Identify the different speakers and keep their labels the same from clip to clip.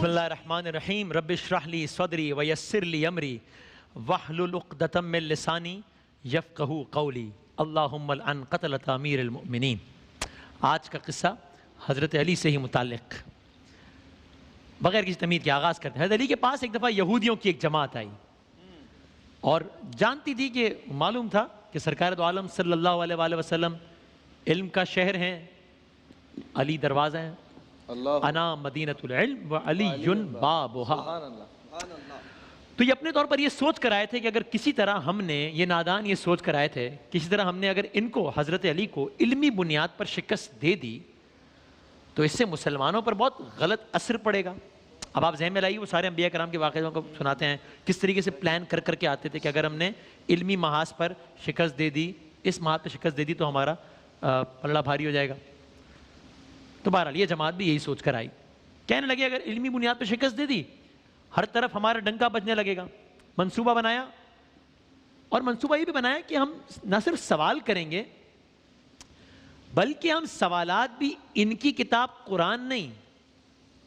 Speaker 1: بسم اللہ الرحمن الرحیم رب اشرح لی صدری ویسر لی امری واحلل عقدۃ من لسانی یفقہوا قولی اللہم العن قتلۃ امیر المؤمنین۔ آج کا قصہ حضرت علی سے ہی متعلق، بغیر کسی تمہید کے آغاز کرتے ہیں۔ حضرت علی کے پاس ایک دفعہ یہودیوں کی ایک جماعت آئی اور جانتی تھی کہ معلوم تھا کہ سرکار دو عالم صلی اللہ علیہ وآلہ وسلم علم کا شہر ہیں، علی دروازہ ہیں، انا مدینۃ العلم وعلی بابھا۔ تو یہ اپنے طور پر یہ سوچ کر آئے تھے کہ اگر کسی طرح ہم نے، یہ نادان یہ سوچ کر آئے تھے کسی طرح ہم نے اگر ان کو، حضرت علی کو علمی بنیاد پر شکست دے دی تو اس سے مسلمانوں پر بہت غلط اثر پڑے گا۔ اب آپ ذہن میں لائیے وہ سارے انبیاء کرام کے واقعوں کو سناتے ہیں کس طریقے سے پلان کر کر کے آتے تھے کہ اگر ہم نے علمی محاذ پر شکست دے دی، اس محاذ پر شکست دے دی تو ہمارا پلڑا بھاری ہو جائے گا۔ تو بہرحال یہ جماعت بھی یہی سوچ کر آئی، کہنے لگے اگر علمی بنیاد پر شکست دے دی ہر طرف ہمارا ڈنکا بجنے لگے گا۔ منصوبہ بنایا، اور منصوبہ یہ بھی بنایا کہ ہم نہ صرف سوال کریں گے بلکہ ہم سوالات بھی ان کی کتاب قرآن نہیں،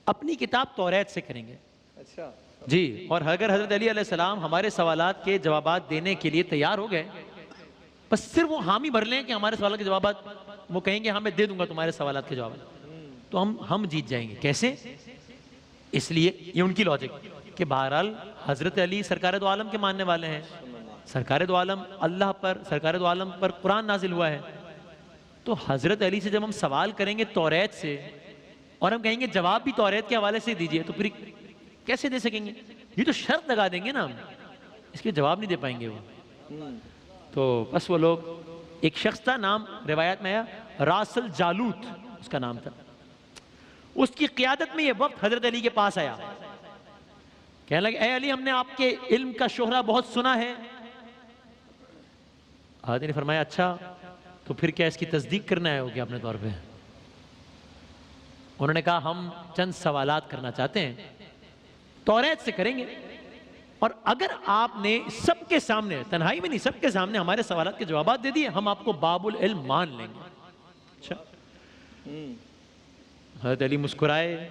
Speaker 1: اپنی کتاب توریت سے کریں گے۔
Speaker 2: اچھا
Speaker 1: جی، اور اگر حضرت علی علیہ السلام ہمارے سوالات کے جوابات دینے کے لیے تیار ہو گئے، بس صرف وہ حامی بھر لیں کہ ہمارے سوالات کے جوابات، وہ کہیں گے ہاں میں دے دوں گا تمہارے سوالات کے جوابات، تو ہم جیت جائیں گے۔ کیسے؟ اس لیے یہ ان کی لاجک کہ بہرحال حضرت علی سرکار دو عالم کے ماننے والے ہیں، سرکار دو عالم اللہ پر، سرکار دو عالم پر قرآن نازل ہوا ہے، تو حضرت علی سے جب ہم سوال کریں گے توریت سے اور ہم کہیں گے جواب بھی توریت کے حوالے سے دیجئے، تو پھر کیسے دے سکیں گے؟ یہ تو شرط لگا دیں گے نا، ہم اس کے جواب نہیں دے پائیں گے وہ۔ تو بس وہ لوگ، ایک شخص تھا، نام روایت میں آیا راسل جالوت اس کا نام تھا، اس کی قیادت میں یہ وقت حضرت علی کے پاس آیا، کہنے لگے اے علی ہم نے آپ کے علم کا شہرہ بہت سنا ہے۔ حضرت نے فرمایا اچھا تو پھر کیا اس کی تصدیق کرنا ہے ہوگی اپنے طور پہ؟ انہوں نے کہا ہم چند سوالات کرنا چاہتے ہیں، توریت سے کریں گے، اور اگر آپ نے سب کے سامنے، تنہائی میں نہیں سب کے سامنے ہمارے سوالات کے جوابات دے دیے ہم آپ کو باب العلم مان لیں گے۔ اچھا، حضرت علی مسکرائے،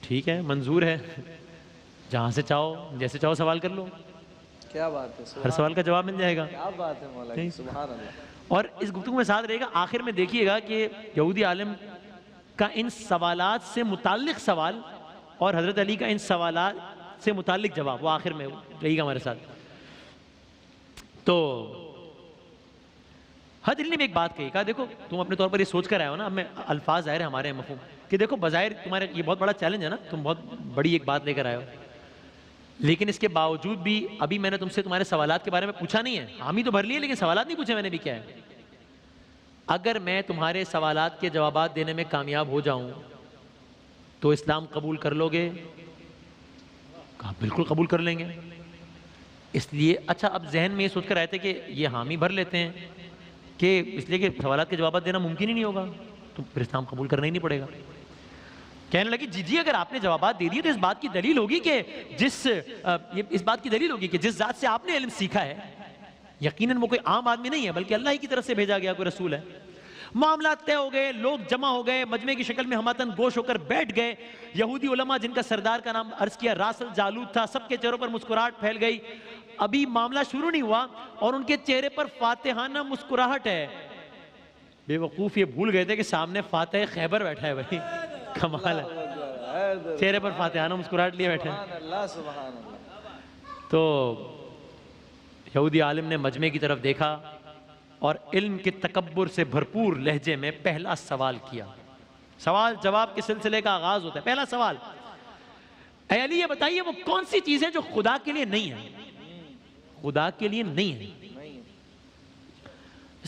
Speaker 1: ٹھیک ہے منظور ہے، جہاں سے چاہو جیسے چاہو سوال کر لو،
Speaker 2: کیا بات ہے،
Speaker 1: ہر سوال کا جواب مل جائے گا۔
Speaker 2: کیا بات ہے مولا، سبحان اللہ۔
Speaker 1: اور اس گفتگو میں ساتھ رہے گا، آخر میں دیکھیے گا کہ یہودی عالم کا ان سوالات سے متعلق سوال اور حضرت علی کا ان سوالات سے متعلق جواب، وہ آخر میں رہے گا ہمارے ساتھ۔ تو حضرت علی نے ایک بات کہی، کہا دیکھو تم اپنے طور پر یہ سوچ کر آئے ہو نا، اب میں الفاظ ظاہر ہے ہمارے مفہوم کہ دیکھو بظاہر تمہارے یہ بہت بڑا چیلنج ہے نا، تم بہت بڑی ایک بات لے کر آئے ہو، لیکن اس کے باوجود بھی ابھی میں نے تم سے تمہارے سوالات کے بارے میں پوچھا نہیں ہے، حامی تو بھر لیے لیکن سوالات نہیں پوچھے میں نے بھی، کیا ہے اگر میں تمہارے سوالات کے جوابات دینے میں کامیاب ہو جاؤں تو اسلام قبول کر لو گے؟ کہا بالکل قبول کر لیں گے۔ اس لیے اچھا اب ذہن میں یہ سوچ کر آئے تھے کہ یہ حامی بھر لیتے ہیں کہ اس لیے کہ سوالات کے جوابات دینا ممکن ہی نہیں ہوگا تو پھر اسلام قبول کرنا ہی نہیں پڑے گا۔ کہنے لگی جی اگر آپ نے جوابات دے دیے تو اس بات کی دلیل ہوگی کہ اس بات کی دلیل ہوگی کہ جس ذات سے آپ نے علم سیکھا ہے یقیناً وہ کوئی عام آدمی نہیں ہے بلکہ اللہ ہی کی طرف سے بھیجا گیا کوئی رسول ہے۔ معاملات طے ہو گئے، لوگ جمع ہو گئے، مجمع کی شکل میں ہماتن گوش ہو کر بیٹھ گئے۔ یہودی علماء جن کا سردار کا نام عرض کیا راسل جالوت تھا، سب کے چہروں پر مسکراہٹ پھیل گئی۔ ابھی معاملہ شروع نہیں ہوا اور ان کے چہرے پر فاتحانہ مسکراہٹ ہے۔ بے وقوف یہ بھول گئے تھے کہ سامنے فاتح خیبر بیٹھا ہے، بھائی کمال ہے، چہرے پر فاتحانہ مسکراہٹ لیے بیٹھے ہیں۔
Speaker 2: سبحان اللہ۔
Speaker 1: تو یہودی عالم نے مجمع کی طرف دیکھا اور علم کے تکبر سے بھرپور لہجے میں پہلا سوال کیا۔ سوال جواب کے سلسلے کا آغاز ہوتا ہے۔ پہلا سوال، اے علی یہ بتائیے وہ کون سی چیز ہے جو خدا کے لیے نہیں ہے؟ خدا کے لیے نہیں ہے۔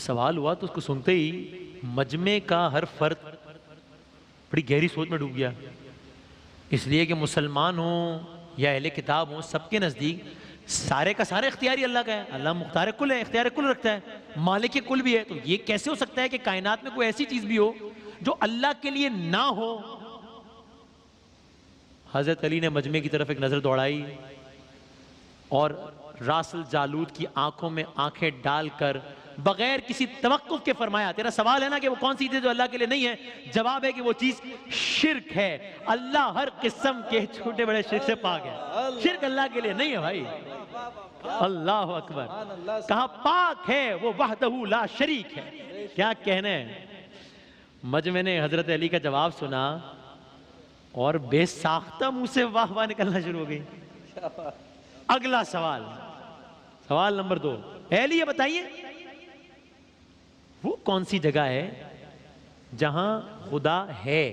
Speaker 1: سوال ہوا تو اس کو سنتے ہی مجمع کا ہر فرد بڑی گہری سوچ میں ڈوب گیا، اس لیے کہ مسلمان ہوں یا اہل کتاب ہوں سب کے نزدیک سارے کا سارے اختیاری اللہ کا ہے، اللہ مختار کل ہے، اختیار کل رکھتا ہے، مالک کل بھی ہے، تو یہ کیسے ہو سکتا ہے کہ کائنات میں کوئی ایسی چیز بھی ہو جو اللہ کے لیے نہ ہو؟ حضرت علی نے مجمع کی طرف ایک نظر دوڑائی اور راسل جالوت کی آنکھوں میں آنکھیں ڈال کر بغیر کسی توقف کے فرمایا. تیرا سوال ہے نا کہ وہ کون سی چیز جو اللہ کے لیے نہیں ہے, جواب ہے کہ وہ چیز شرک ہے. اللہ ہر قسم کے چھوٹے بڑے شرک سے پاک ہے. شرک اللہ کے لیے نہیں ہے بھائی. اللہ اکبر. کہا پاک ہے وہ وحدہ لا شریک ہے. کیا کہنا ہے. مجمع نے حضرت علی کا جواب سنا اور بے ساختہ منہ سے واہ واہ نکلنا شروع ہو گئی. اگلا سوال, سوال نمبر 2. اے علی یہ بتائیے وہ کون سی جگہ ہے جہاں خدا ہے,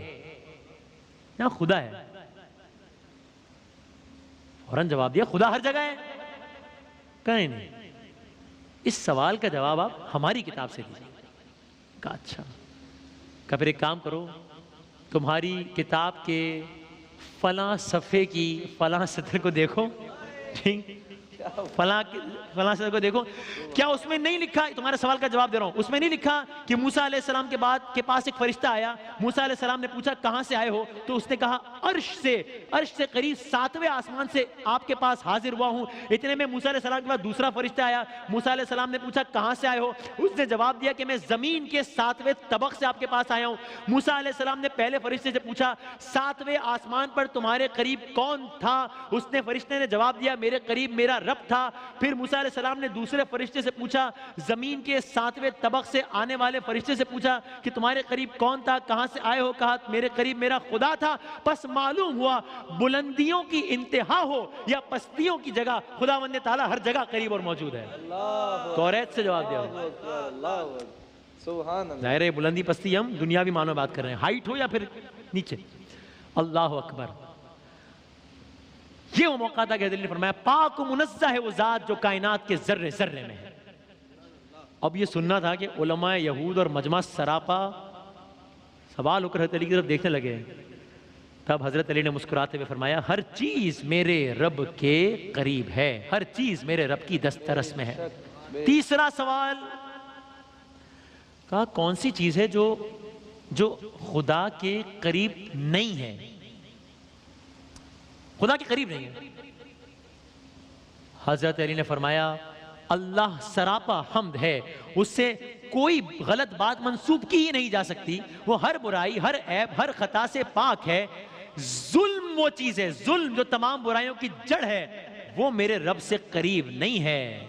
Speaker 1: جہاں خدا ہے. فوراً جواب دیا خدا ہر جگہ ہے. کہیں نہیں. اس سوال کا جواب آپ ہماری کتاب سے دیجیے. کہا اچھا. کہ پھر ایک کام کرو, تمہاری کتاب کے فلاں صفحے کی فلاں سطر کو دیکھو, ٹھیک, فلاں سطر کو دیکھو. کیا اس میں نہیں لکھا, تمہارے سوال کا جواب دے رہا ہوں, اس میں نہیں لکھا کہ موسیٰ علیہ السلام کے پاس ایک فرشتہ آیا, موسیٰ علیہ السلام نے پوچھا کہاں سے آئے ہو, تو اس نے کہا عرش سے قریب 7ویں آسمان سے آپ کے پاس حاضر ہوا ہوں. اتنے میں موسیٰ علیہ السلام کے پاس دوسرا فرشتہ آیا, موسیٰ علیہ السلام نے پوچھا کہاں سے آئے ہو, اس نے جواب دیا کہ میں زمین کے 7ویں طبق سے آپ کے پاس آیا ہوں. موسیٰ علیہ السلام نے پہلے فرشتے سے پوچھا 7ویں آسمان پر تمہارے قریب کون تھا, اس نے فرشتے نے جواب دیا میرے قریب میرا رب تھا. پھر موسیٰ علیہ السلام نے دوسرے فرشتے سے پوچھا, زمین کے 7ویں طبق سے آنے والے فرشتے سے پوچھا کہ تمہارے قریب کون تھا, کہاں سے آئے ہو, کہا میرے قریب میرا خدا تھا. پس معلوم ہوا بلندیوں کی انتہا ہو یا پستیوں کی جگہ, خداوند تعالیٰ ہر جگہ قریب اور موجود ہے. توریت سے جواب دیا. ظاہر ہے بلندی پستی ہم دنیاوی معنوں میں بات کر رہے ہیں, ہائٹ ہو یا پھر نیچے. اللہ اکبر. یہ وہ موقع تھا کہ حضرت علی نے فرمایا پاک و منزہ ہے وہ ذات جو کائنات کے ذرے ذرے میں ہے. اب یہ سننا تھا کہ علماء یہود اور مجمع سراپا سوال ہو کر حضرت علی کی طرف دیکھنے لگے. تب حضرت علی نے مسکراتے ہوئے فرمایا ہر چیز میرے رب کے قریب ہے, ہر چیز میرے رب کی دسترس میں ہے. تیسرا سوال, کہا کون سی چیز ہے جو خدا کے قریب نہیں ہے, خدا کے قریب نہیں ہے. حضرت علی نے فرمایا اللہ سراپا حمد ہے, اس سے کوئی غلط بات منسوب کی ہی نہیں جا سکتی, وہ ہر برائی ہر عیب ہر خطا سے پاک ہے. ظلم وہ چیز ہے, ظلم جو تمام برائیوں کی جڑ ہے, وہ میرے رب سے قریب نہیں ہے.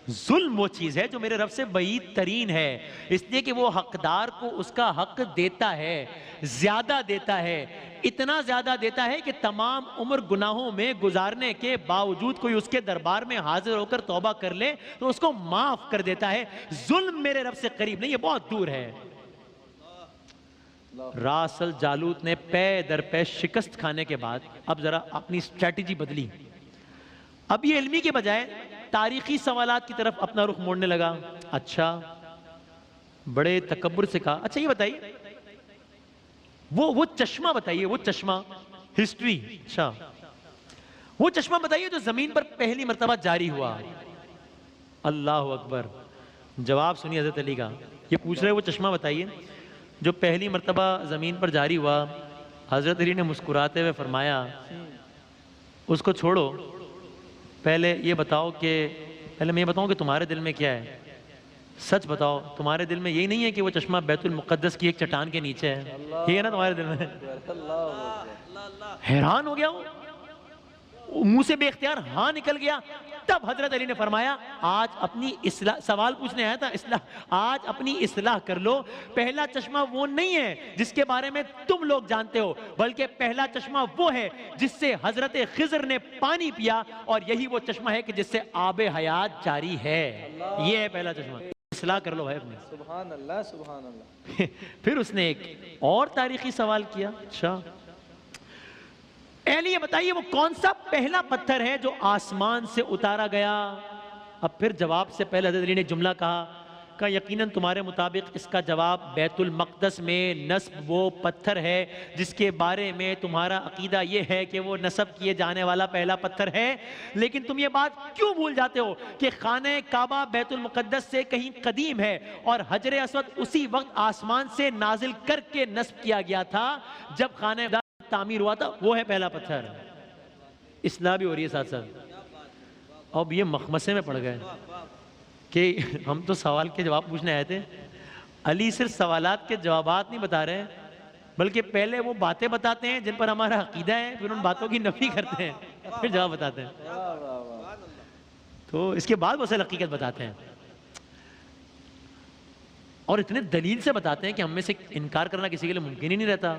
Speaker 1: ظلم وہ چیز ہے جو میرے رب سے بعید ترین ہے, اس لیے کہ وہ حقدار کو اس کا حق دیتا ہے, زیادہ دیتا ہے, اتنا زیادہ دیتا ہے کہ تمام عمر گناہوں میں گزارنے کے باوجود کوئی اس کے دربار میں حاضر ہو کر توبہ کر لے تو اس کو معاف کر دیتا ہے. ظلم میرے رب سے قریب نہیں, یہ بہت دور ہے. راس الجالوت نے پے در پے شکست کھانے کے بعد اب ذرا اپنی اسٹریٹجی بدلی. اب یہ علمی کے بجائے تاریخی سوالات کی طرف اپنا رخ موڑنے لگا. اچھا, بڑے تکبر سے کہا اچھا یہ بتائیے وہ چشمہ بتائیے, وہ چشمہ ہسٹری, اچھا وہ چشمہ بتائیے جو زمین پر پہلی مرتبہ جاری ہوا. اللہ اکبر. جواب سنیے حضرت علی کا, یہ پوچھ رہے وہ چشمہ بتائیے جو پہلی مرتبہ زمین پر جاری ہوا. حضرت علی نے مسکراتے ہوئے فرمایا اس کو چھوڑو, پہلے یہ بتاؤ کہ پہلے میں یہ بتاؤں کہ تمہارے دل میں کیا ہے, سچ بتاؤ تمہارے دل میں یہی نہیں ہے کہ وہ چشمہ بیت المقدس کی ایک چٹان کے نیچے ہے, یہ ہے نا تمہارے دل میں. حیران ہو گیا ہوں, منہ سے بے اختیار ہاں نکل گیا. تب حضرت علی نے فرمایا آج اپنی اصلاح, سوال پوچھنے آیا تھا اصلاح, آج اپنی اصلاح کر لو. پہلا چشمہ وہ نہیں ہے جس کے بارے میں تم لوگ جانتے ہو, بلکہ پہلا چشمہ وہ ہے جس سے حضرت خضر نے پانی پیا, اور یہی وہ چشمہ ہے کہ جس سے آب حیات جاری ہے. یہ ہے پہلا چشمہ, اصلاح کر لو بھائی اپنے.
Speaker 2: سبحان اللہ سبحان اللہ.
Speaker 1: پھر اس نے ایک اور تاریخی سوال کیا, اچھا علی یہ بتائیے وہ کون سا پہلا پتھر ہے جو آسمان سے اتارا گیا. اب پھر جواب سے پہلے حضرت علی نے جملہ کہا کہ یقیناً تمہارے مطابق اس کا جواب بیت المقدس میں نصب وہ پتھر ہے جس کے بارے میں تمہارا عقیدہ یہ ہے کہ وہ نصب کیے جانے والا پہلا پتھر ہے. لیکن تم یہ بات کیوں بھول جاتے ہو کہ خانہ کعبہ بیت المقدس سے کہیں قدیم ہے, اور حجر اسود اسی وقت آسمان سے نازل کر کے نصب کیا گیا تھا جب خانہ تعمیر ہوا تھا, وہ ہے پہلا پتھر. اصلاح بھی ہو رہی ہے ساتھ ساتھ. اب یہ مخمسے میں پڑ گئے کہ ہم تو سوال کے جواب پوچھنے آئے تھے، علی صرف سوالات کے جوابات نہیں بتا رہے ہیں، بلکہ پہلے وہ باتیں بتاتے ہیں جن پر ہمارا عقیدہ ہے، پھر ان باتوں کی نفی کرتے ہیں، پھر جواب بتاتے ہیں،
Speaker 2: واہ واہ واہ
Speaker 1: تو اس کے بعد وہ اصل حقیقت بتاتے ہیں، اور اتنے دلیل سے بتاتے ہیں کہ ہم میں سے انکار کرنا کسی کے لیے ممکن ہی نہیں رہتا۔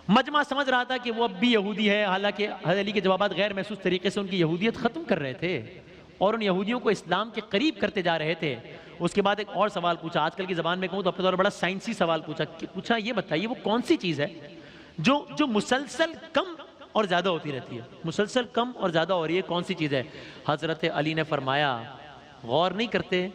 Speaker 1: مجمع سمجھ رہا تھا کہ وہ اب بھی یہودی ہے، حالانکہ حضرت علی کے جوابات غیر محسوس طریقے سے ان کی یہودیت ختم کر رہے تھے اور ان یہودیوں کو اسلام کے قریب کرتے جا رہے تھے۔ اس کے بعد ایک اور سوال پوچھا، آج کل کی زبان میں کہوں تو اپنے طور پر بڑا سائنسی سوال پوچھا، یہ بتائیے وہ کون سی چیز ہے جو مسلسل کم اور زیادہ ہوتی رہتی ہے، مسلسل کم اور زیادہ ہو رہی ہے، کون سی چیز ہے؟ حضرت علی نے فرمایا، غور نہیں کرتے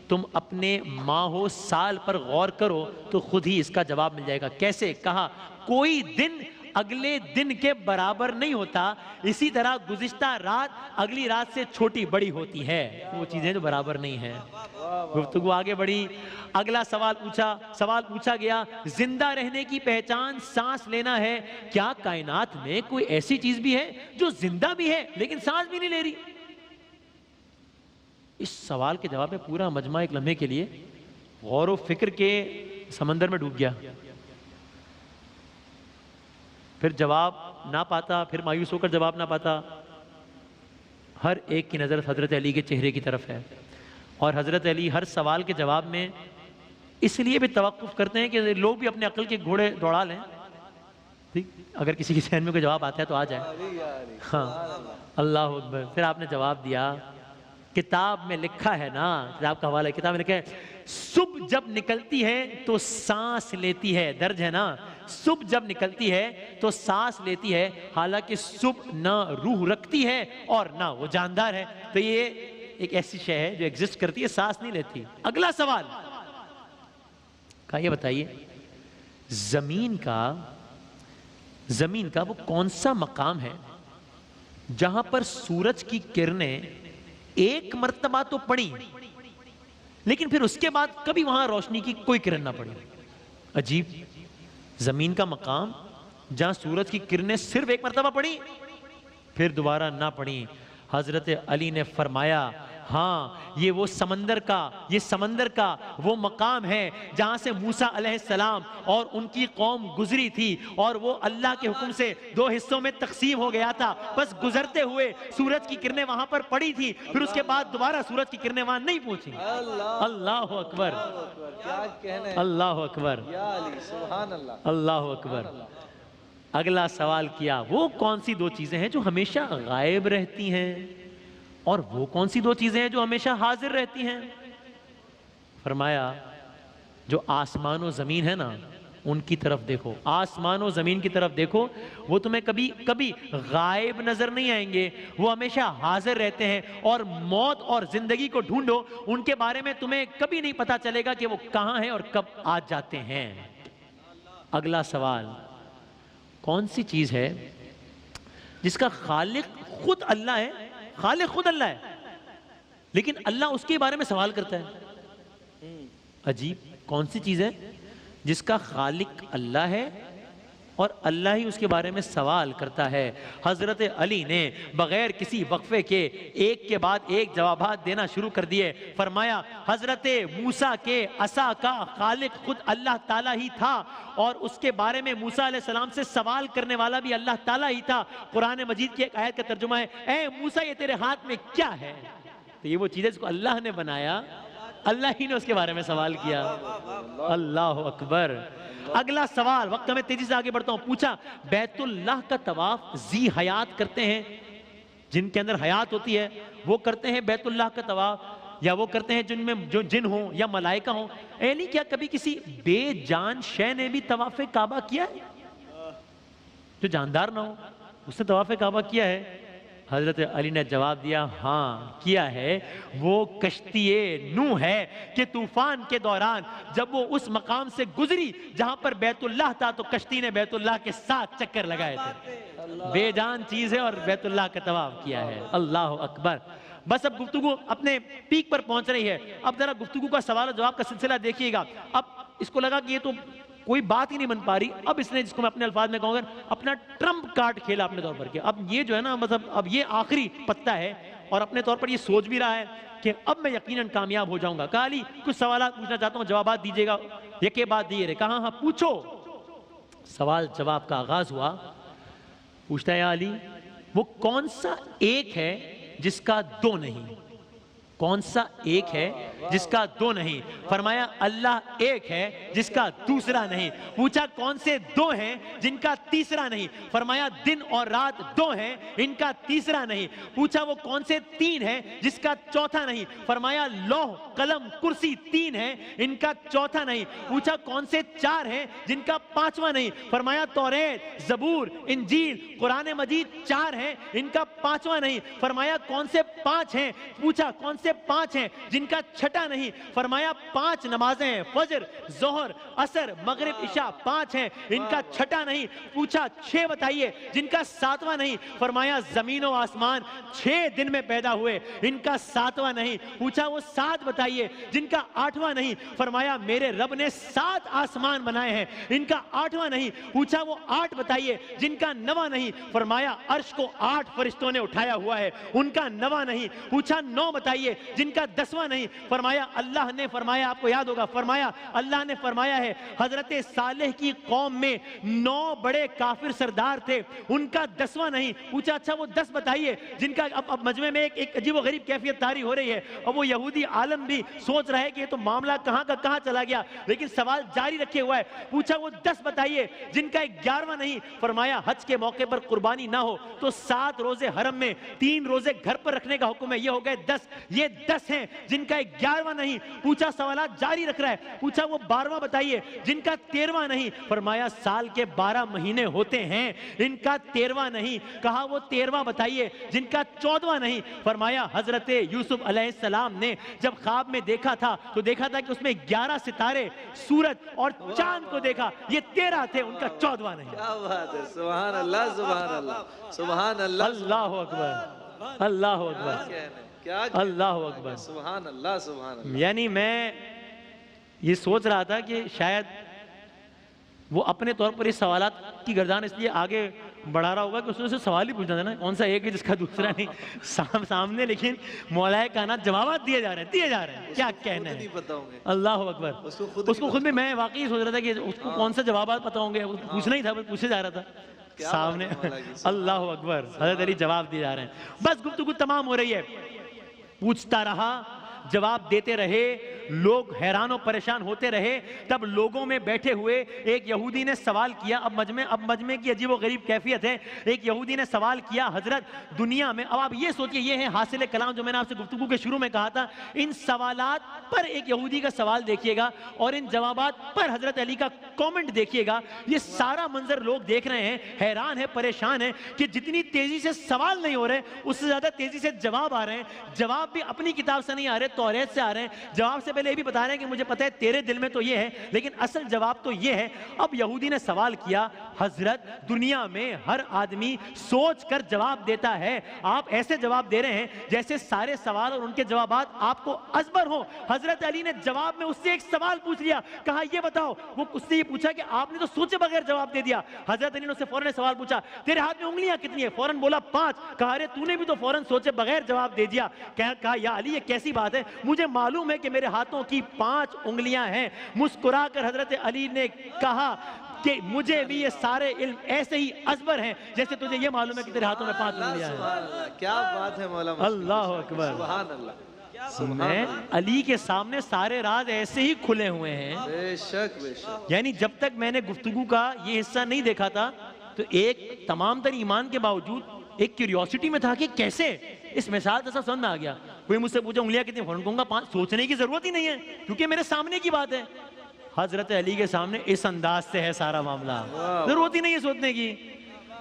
Speaker 1: تم اپنے ماہ و سال پر غور کرو تو خود ہی اس کا جواب مل جائے گا۔ کیسے؟ کہا کوئی دن اگلے دن کے برابر نہیں ہوتا، اسی طرح گزشتہ رات اگلی رات سے چھوٹی بڑی ہوتی ہے، وہ چیزیں جو برابر نہیں ہیں۔ گفتگو آگے بڑھی، اگلا سوال پوچھا گیا، زندہ رہنے کی پہچان سانس لینا ہے، کیا کائنات میں کوئی ایسی چیز بھی ہے جو زندہ بھی ہے لیکن سانس بھی نہیں لے رہی؟ اس سوال کے جواب میں پورا مجمع ایک لمحے کے لیے غور و فکر کے سمندر میں ڈوب گیا، پھر جواب نہ پاتا، پھر مایوس ہو کر جواب نہ پاتا۔ ہر ایک کی نظر حضرت علی کے چہرے کی طرف ہے، اور حضرت علی ہر سوال کے جواب میں اس لیے بھی توقف کرتے ہیں کہ لوگ بھی اپنے عقل کے گھوڑے دوڑا لیں، ٹھیک، اگر کسی کے ذہن میں کوئی جواب آتا ہے تو آ جائے۔ ہاں، اللہ اکبر۔ پھر آپ نے جواب دیا، کتاب میں لکھا ہے نا، کتاب کا حوالہ ہے، کتاب میں لکھا ہے، صبح جب نکلتی ہے تو سانس لیتی ہے، درج ہے نا، صبح جب نکلتی ہے تو سانس لیتی ہے، حالانکہ صبح نہ روح رکھتی ہے اور نہ وہ جاندار ہے، تو یہ ایک ایسی شے ہے جو ایگزسٹ کرتی ہے، سانس نہیں لیتی۔ اگلا سوال کہا، یہ بتائیے زمین کا وہ کون سا مقام ہے جہاں پر سورج کی کرنیں ایک مرتبہ تو پڑی لیکن پھر اس کے بعد کبھی وہاں روشنی کی کوئی کرن نہ پڑی؟ عجیب، زمین کا مقام جہاں سورج کی کرنیں صرف ایک مرتبہ پڑی پھر دوبارہ نہ پڑی۔ حضرت علی نے فرمایا، ہاں یہ سمندر کا وہ مقام ہے جہاں سے موسیٰ علیہ السلام اور ان کی قوم گزری تھی، اور وہ اللہ کے حکم سے دو حصوں میں تقسیم ہو گیا تھا، بس گزرتے ہوئے سورج کی کرنیں وہاں پر پڑی تھی، پھر اس کے بعد دوبارہ سورج کی کرنیں وہاں نہیں پہنچی۔ اللہ اکبر،
Speaker 2: کیا کہنے،
Speaker 1: اللہ اکبر،
Speaker 2: یا علی سبحان اللہ،
Speaker 1: اللہ اکبر۔ اگلا سوال کیا، وہ کون سی دو چیزیں ہیں جو ہمیشہ غائب رہتی ہیں، اور وہ کون سی دو چیزیں ہیں جو ہمیشہ حاضر رہتی ہیں؟ فرمایا، جو آسمان و زمین ہے نا ان کی طرف دیکھو، آسمان و زمین کی طرف دیکھو، وہ تمہیں کبھی غائب نظر نہیں آئیں گے، وہ ہمیشہ حاضر رہتے ہیں، اور موت اور زندگی کو ڈھونڈو، ان کے بارے میں تمہیں کبھی نہیں پتا چلے گا کہ وہ کہاں ہیں اور کب آ جاتے ہیں۔ اگلا سوال، کون سی چیز ہے جس کا خالق خود اللہ ہے، خالق خود اللہ ہے لیکن اللہ اس کے بارے میں سوال کرتا ہے؟ عجیب، کون سی چیز ہے جس کا خالق اللہ ہے اور اللہ ہی اس کے بارے میں سوال کرتا ہے؟ حضرت علی نے بغیر کسی وقفے کے ایک کے بعد ایک جوابات دینا شروع کر دیے۔ فرمایا، حضرت موسیٰ کے عصا کا خالق خود اللہ تعالیٰ ہی تھا، اور اس کے بارے میں موسیٰ علیہ السلام سے سوال کرنے والا بھی اللہ تعالیٰ ہی تھا۔ قرآن مجید کی ایک آیت کا ترجمہ ہے، اے موسیٰ یہ تیرے ہاتھ میں کیا ہے؟ تو یہ وہ چیز ہے جس کو اللہ نے بنایا، اللہ ہی نے اس کے بارے میں سوال کیا۔ اللہ اکبر۔ اگلا سوال، وقت میں تیزی سے آگے بڑھتا ہوں، پوچھا، بیت اللہ کا طواف ذی حیات کرتے ہیں، جن کے اندر حیات ہوتی ہے وہ کرتے ہیں بیت اللہ کا طواف، یا وہ کرتے ہیں جن میں جو جن ہوں یا ملائکہ ہوں؟ اے نہیں، کیا کبھی کسی بے جان شے نے بھی طواف کعبہ کیا ہے جو جاندار نہ ہو؟ اس نے طواف کعبہ کیا ہے؟ حضرت علی نے جواب دیا، ہاں کیا ہے، وہ کشتی نوح ہے کہ طوفان کے دوران جب وہ اس مقام سے گزری جہاں پر بیت اللہ تھا تو کشتی نے بیت اللہ کے ساتھ چکر لگائے تھے۔ بے جان چیز ہے اور بیت اللہ کا طواف کیا ہے۔ اللہ اکبر۔ بس اب گفتگو اپنے پیک پر پہنچ رہی ہے، اب ذرا گفتگو کا سوال و جواب کا سلسلہ دیکھیے گا۔ اب اس کو لگا کہ یہ تو کوئی بات ہی نہیں بن پا رہی، اب اس نے، جس کو میں اپنے الفاظ میں کہوں گا، اپنا ٹرمپ کارڈ کھیلا اپنے طور پر، کہ اب یہ جو ہے نا، مطلب اب یہ آخری پتہ ہے اور اپنے طور پر یہ سوچ بھی رہا ہے کہ اب میں یقیناً کامیاب ہو جاؤں گا. کہا علی کچھ سوالات پوچھنا چاہتا ہوں, جوابات دیجیے گا. یکے بعد دیے رہے. کہا ہاں پوچھو. سوال جواب کا آغاز ہوا. پوچھتا ہے یا علی وہ کون سا ایک ہے جس کا دو نہیں؟ کون سا ایک ہے جس کا دو نہیں؟ فرمایا اللہ ایک ہے جس کا دوسرا نہیں. پوچھا کون سے دو ہیں جن کا تیسرا نہیں؟ فرمایا دن اور رات دو ہیں ان کا تیسرا نہیں. پوچھا وہ کون سے تین ہیں جس کا چوتھا نہیں؟ فرمایا لوح قلم کرسی تین ہیں ان کا چوتھا نہیں. پوچھا کون سے چار ہیں جن کا پانچواں نہیں؟ فرمایا توریت زبور انجیل قرآن مجید چار ہیں ان کا پانچواں نہیں. فرمایا کون سے پانچ ہیں؟ پوچھا کون سے پانچ ہیں جن کا چھٹا نہیں؟ فرمایا پانچ نمازیں ہیں, فجر ظہر عصر مغرب عشاء پانچ ہیں ان کا چھٹا نہیں. پوچھا چھ بتائیے جن کا ساتواں نہیں؟ فرمایا زمین و آسمان 6 دن میں پیدا ہوئے ان کا ساتواں نہیں. پوچھا وہ 7 بتائیے جن کا 8واں نہیں؟ فرمایا میرے رب نے 7 آسمان بنائے ہیں ان کا 8واں نہیں. پوچھا وہ 8 بتائیے جن کا 9واں نہیں؟ فرمایا عرش کو 8 فرشتوں نے اٹھایا ہوا ہے ان کا 9واں نہیں. پوچھا 9 بتائیے جن کا 10واں نہیں؟ فرمایا اللہ نے فرمایا, آپ کو یاد ہوگا, فرمایا اللہ نے فرمایا ہے حضرت صالح کی قوم میں 9 بڑے کافر سردار تھے ان کا 10واں نہیں. پوچھا اچھا وہ 10 بتائیے جن کا, اب مجمع میں ایک عجیب و غریب کیفیت طاری ہو رہی ہے اور وہ یہودی عالم بھی سوچ رہا ہے کہ یہ تو معاملہ کہاں کا کہاں چلا گیا, لیکن سوال جاری رکھے ہوا ہے. پوچھا وہ 10 بتائیے جن کا 11واں نہیں؟ فرمایا حج کے موقع پر قربانی نہ ہو تو 7 روزے حرم میں 3 روزے گھر پر رکھنے کا حکم ہے, یہ ہو گئے 10. یہ 10 ہیں جن کا 11واں نہیں. پوچھا سوالات جاری رکھ رہا ہے. پوچھا وہ 12واں بتائیے جن کا 13واں نہیں؟ فرمایا سال کے 12 مہینے ہوتے ہیں ان کا 13واں نہیں. کہا وہ 13واں بتائیے جن کا 14واں نہیں؟ فرمایا حضرت یوسف علیہ السلام نے جب خواب میں دیکھا تھا تو دیکھا تھا کہ اس میں 11 ستارے سورج اور چاند کو دیکھا, یہ 13 تھے ان کا 14واں نہیں.
Speaker 2: کیا بات ہے, سبحان اللہ سبحان اللہ سبحان اللہ.
Speaker 1: اللہ اکبر اللہ اکبر
Speaker 2: کیا
Speaker 1: اللہ اکبر
Speaker 2: سبحان اللہ سبحان اللہ.
Speaker 1: یعنی میں یہ سوچ رہا تھا کہ شاید وہ اپنے طور پر اس سوالات کی گردان اس لیے آگے بڑھا رہا ہوگا کہ اس نے سوال ہی پوچھنا تھا نا, کون سا ایک ہے جس کا دوسرا نہیں سامنے, لیکن مولا کائنات جوابات دیے جا رہے ہیں. کیا کہنا ہے, اللہ اکبر. اس کو خود میں واقعی سوچ رہا تھا کہ اس کو کون سا جوابات پتہ ہوں گے, پوچھنا ہی تھا, پوچھے جا رہا تھا سامنے. اللہ اکبر, حضرت علی جواب دیے جا رہے ہیں. بس گفتگو تمام ہو رہی ہے. پوچھتا رہا, جواب دیتے رہے, لوگ حیران و پریشان ہوتے رہے. تب لوگوں میں بیٹھے ہوئے ایک یہودی نے سوال کیا. اب مجمع کی عجیب و غریب کیفیت ہے. ایک یہودی نے سوال کیا, حضرت دنیا میں, اب آپ یہ سوچئے یہ ہے حاصل کلام جو میں نے آپ سے گفتگو کے شروع میں کہا تھا, ان سوالات پر ایک یہودی کا سوال دیکھیے گا اور ان جوابات پر حضرت علی کا کومنٹ دیکھیے گا. یہ سارا منظر لوگ دیکھ رہے ہیں, حیران ہیں, پریشان ہیں کہ جتنی تیزی سے سوال نہیں ہو رہے اس سے زیادہ تیزی سے جواب آ رہے ہیں. جواب بھی اپنی کتاب سے نہیں آ رہے, توریت سے آ رہے ہیں. جواب سے پہلے یہ بھی بتا رہے ہیں کہ مجھے پتہ ہے تیرے دل میں تو یہ ہے, لیکن اصل جواب تو یہ ہے. اب یہودی نے سوال کیا, حضرت دنیا میں ہر آدمی سوچ کر جواب دیتا ہے, آپ ایسے جواب دے رہے ہیں جیسے سارے سوال اور ان کے جوابات آپ کو ازبر ہوں. حضرت علی نے جواب میں اس سے ایک سوال پوچھ لیا, کہا یہ بتاؤ, وہ اس سے یہ پوچھا کہ آپ نے تو سوچے بغیر جواب دے دیا. حضرت علی نے اس سے فوراً سوال پوچھا, تیرے ہاتھ میں انگلیاں کتنی ہیں؟ فوراً بولا 5. کہا ارے تو نے بھی تو فوراً سوچے بغیر جواب دے دیا. کہا یا علی یہ کیسی بات ہے, مجھے معلوم ہے کہ میرے ہاتھوں کی 5 انگلیاں ہیں. مسکرا کر حضرت علی نے کہا کہ مجھے بھی یہ سارے علم ایسے ہی ازبر ہیں جیسے تجھے یہ معلوم ہے کہ تیرے ہاتھوں میں 5 انگلیاں ہیں.
Speaker 2: کیا بات ہے مولا,
Speaker 1: اللہ اکبر,
Speaker 2: سبحان اللہ.
Speaker 1: میں علی کے سامنے سارے راز ایسے ہی کھلے ہوئے ہیں.
Speaker 2: بے شک بے شک.
Speaker 1: یعنی جب تک میں نے گفتگو کا یہ حصہ نہیں دیکھا تھا تو ایک تمام تر ایمان کے باوجود ایک کیوریوسٹی میں تھا کہ کیسے اس مثال سے سمجھ میں آ گیا. کوئی مجھ سے پوچھا انگلیاں کتنی, فوراً کہوں گا 5. سوچنے کی ضرورت ہی نہیں ہے کیونکہ میرے سامنے کی بات ہے. حضرت علی کے سامنے اس انداز سے ہے سارا معاملہ, ضرورت ہی نہیں ہے سوچنے کی.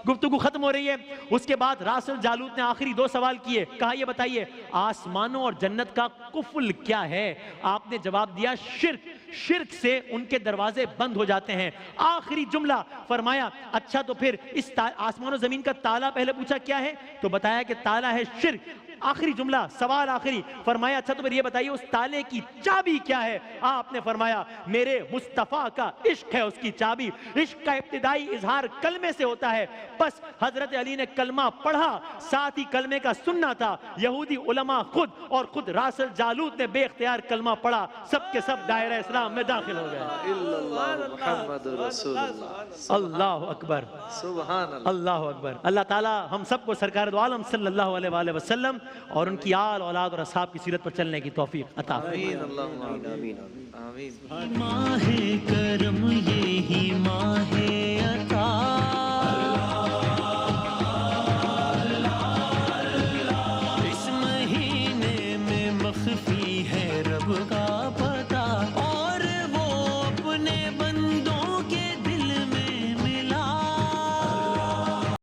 Speaker 1: گفتگو ختم ہو رہی ہے. اس کے بعد راسل جالوت نے آخری 2 سوال کیے. کہا یہ بتائیے آسمانوں اور جنت کا کفل کیا ہے؟ آپ نے جواب دیا شرک. شرک سے ان کے دروازے بند ہو جاتے ہیں. آخری جملہ فرمایا اچھا تو پھر اس آسمان و زمین کا تالا پہلے پوچھا کیا ہے تو بتایا کہ تالا ہے شرک. آخری جملہ سوال آخری فرمایا اچھا تو پھر یہ بتائیے اس تالے کی چابی کیا ہے؟ آپ نے فرمایا میرے مصطفیٰ کا عشق ہے اس کی چابی. عشق کا ابتدائی اظہار کلمے سے ہوتا ہے. بس حضرت علی نے کلمہ پڑھا, ساتھ ہی کلمے کا سننا تھا. یہودی علماء خود راسل جالوت نے بے اختیار کلمہ پڑھا, سب کے سب دائرہ اسلام میں داخل ہو گئے.
Speaker 2: محمد رسول اللہ.
Speaker 1: اللہ اکبر,
Speaker 2: سبحان اللہ.
Speaker 1: اللہ اکبر. اللہ تعالی ہم سب کو سرکار دو عالم صلی اللہ علیہ وآلہ وسلم اور ان کی آل اولاد اور اصحاب کی سیرت پر چلنے کی توفیق عطا فرمائے.
Speaker 2: آمین اللہم آمین. آمین.
Speaker 3: ماہ کرم یہی ماہ